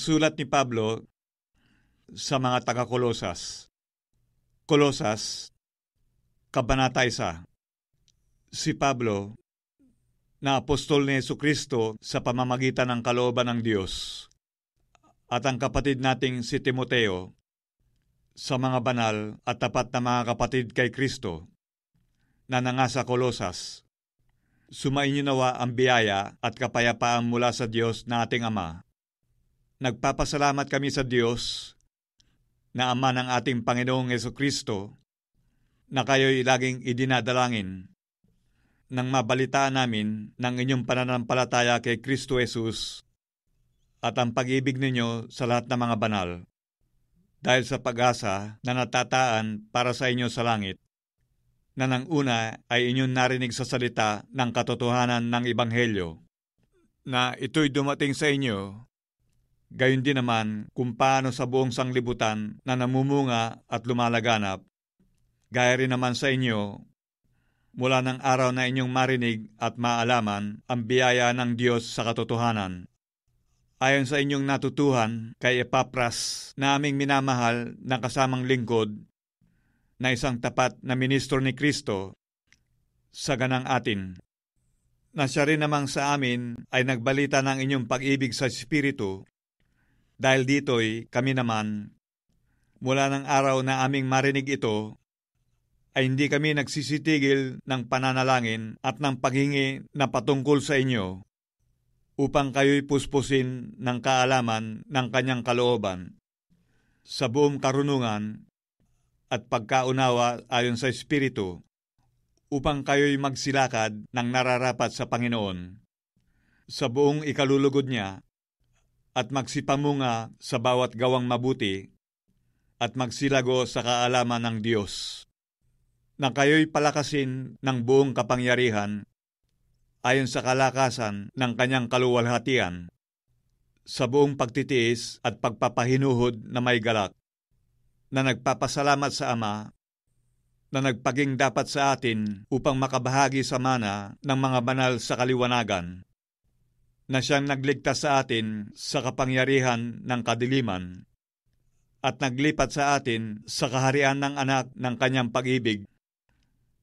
Sulat ni Pablo sa mga taga-Kolosas. Kolosas, Kabanata 1. Si Pablo, na apostol ni Jesucristo sa pamamagitan ng kalooban ng Diyos, at ang kapatid nating si Timoteo, sa mga banal at tapat na mga kapatid kay Kristo, na nangasa Kolosas. Sumainyo nawa ang biyaya at kapayapaan mula sa Diyos na ating Ama. Nagpapasalamat kami sa Diyos na Ama ng ating Panginoong Jesucristo na kayo'y laging idinadalangin nang mabalitaan namin ng inyong pananampalataya kay Kristo Jesus at ang pag-ibig ninyo sa lahat ng mga banal dahil sa pag-asa na natataan para sa inyo sa langit, na nang una ay inyong narinig sa salita ng katotohanan ng Ebanghelyo, na ito'y dumating sa inyo, gayon din naman kung paano sa buong sanglibutan na namumunga at lumalaganap, gaya rin naman sa inyo, mula ng araw na inyong marinig at maalaman ang biyaya ng Diyos sa katotohanan. Ayon sa inyong natutuhan kay Epapras na aming minamahal na kasamang lingkod, na isang tapat na ministro ni Kristo sa ganang atin, na siya rin namang sa amin ay nagbalita ng inyong pag-ibig sa Espiritu. Dahil dito'y kami naman, mula ng araw na aming marinig ito, ay hindi kami nagsisitigil ng pananalangin at ng paghingi na patungkol sa inyo, upang kayo'y puspusin ng kaalaman ng kanyang kalooban, sa buong karunungan at pagkaunawa ayon sa Espiritu, upang kayo'y magsilakad ng nararapat sa Panginoon, sa buong ikalulugod niya, at magsipamunga sa bawat gawang mabuti, at magsilago sa kaalaman ng Diyos, na kayo'y palakasin ng buong kapangyarihan ayon sa kalakasan ng kanyang kaluwalhatian, sa buong pagtitiis at pagpapahinuhod na may galak, na nagpapasalamat sa Ama, na nagpaging dapat sa atin upang makabahagi sa mana ng mga banal sa kaliwanagan, na siyang nagligtas sa atin sa kapangyarihan ng kadiliman at naglipat sa atin sa kaharian ng anak ng kanyang pag-ibig,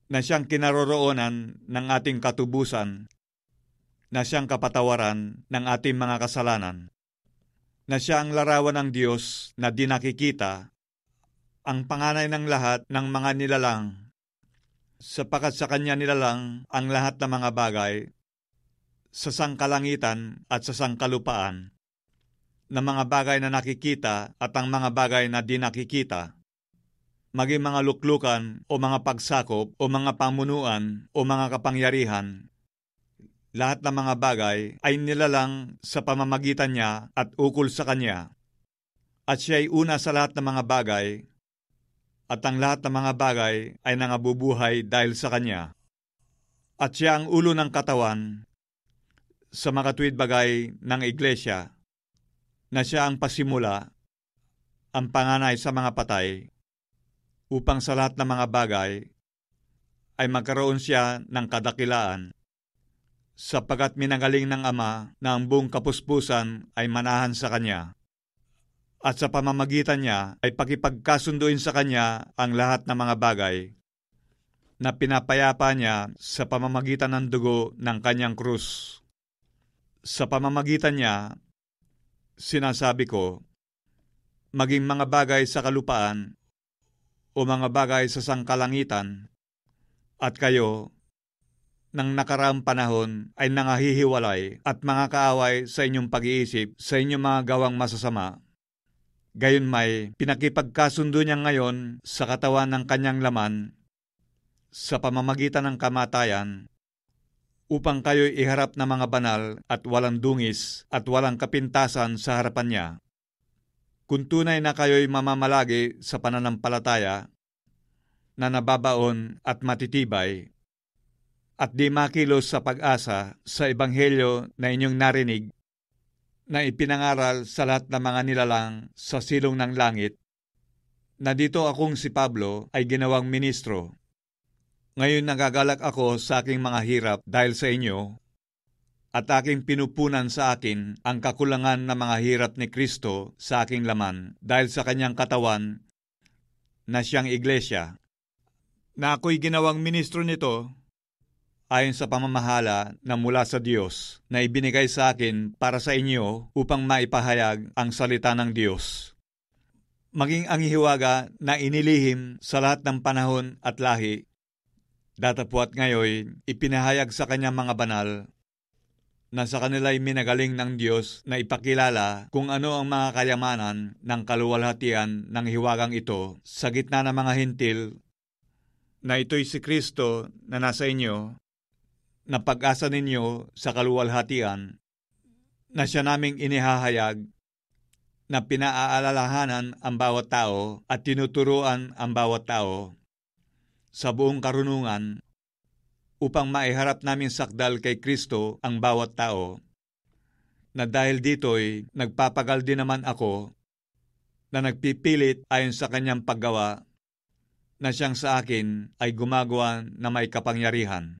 na siyang kinaroroonan ng ating katubusan, na siyang kapatawaran ng ating mga kasalanan, na siya ang larawan ng Diyos na di nakikita, ang panganay ng lahat ng mga nilalang, sapagkat sa kanya nilalang ang lahat ng mga bagay, sa sangkalangitan at sa sangkalupaan, na mga bagay na nakikita at ang mga bagay na di nakikita, maging mga luklukan o mga pagsakop o mga pamunuan o mga kapangyarihan. Lahat ng mga bagay ay nilalang sa pamamagitan niya at ukol sa kanya. At siya ay una sa lahat ng mga bagay, at ang lahat ng mga bagay ay nangabubuhay dahil sa kanya. At siya ang ulo ng katawan sa makatuwid bagay ng iglesia, na siya ang pasimula, ang panganay sa mga patay, upang sa lahat ng mga bagay ay magkaroon siya ng kadakilaan, sapagkat minagaling ng Ama na ang buong kapuspusan ay manahan sa kanya, at sa pamamagitan niya ay pakipagkasunduin sa kanya ang lahat ng mga bagay, na pinapayapa niya sa pamamagitan ng dugo ng kanyang krus. Sa pamamagitan niya, sinasabi ko, maging mga bagay sa kalupaan o mga bagay sa sangkalangitan, at kayo, nang nakaraang panahon ay nangahihiwalay at mga kaaway sa inyong pag-iisip sa inyong mga gawang masasama. Gayon may pinakipagkasundo niya ngayon sa katawan ng kanyang laman sa pamamagitan ng kamatayan, upang kayo'y iharap na mga banal at walang dungis at walang kapintasan sa harapan niya. Kung tunay na kayo'y mamamalagi sa pananampalataya, na nababaon at matitibay, at di makilos sa pag-asa sa Ebanghelyo na inyong narinig, na ipinangaral sa lahat ng mga nilalang sa silong ng langit, na dito akong si Pablo ay ginawang ministro. Ngayon nagagalak ako sa aking mga hirap dahil sa inyo, at aking pinupunan sa akin ang kakulangan ng mga hirap ni Kristo sa aking laman dahil sa kanyang katawan na siyang iglesia, na ako'y ginawang ministro nito ayon sa pamamahala na mula sa Diyos na ibinigay sa akin para sa inyo upang maipahayag ang salita ng Diyos. Maging ang hiwaga na inilihim sa lahat ng panahon at lahi, datapwat ngayon ipinahayag sa kanyang mga banal na sa kanila'y minagaling ng Diyos na ipakilala kung ano ang mga kayamanan ng kaluwalhatian ng hiwagang ito sa gitna ng mga hintil, na ito'y si Kristo na nasa inyo, na pag-asa ninyo sa kaluwalhatian, na siya naming inihahayag, na pinaaalalahanan ang bawat tao at tinuturuan ang bawat tao sa buong karunungan upang maiharap namin sakdal kay Kristo ang bawat tao, na dahil dito'y nagpapagal din naman ako na nagpipilit ayon sa kanyang paggawa, na siyang sa akin ay gumagawa na may kapangyarihan.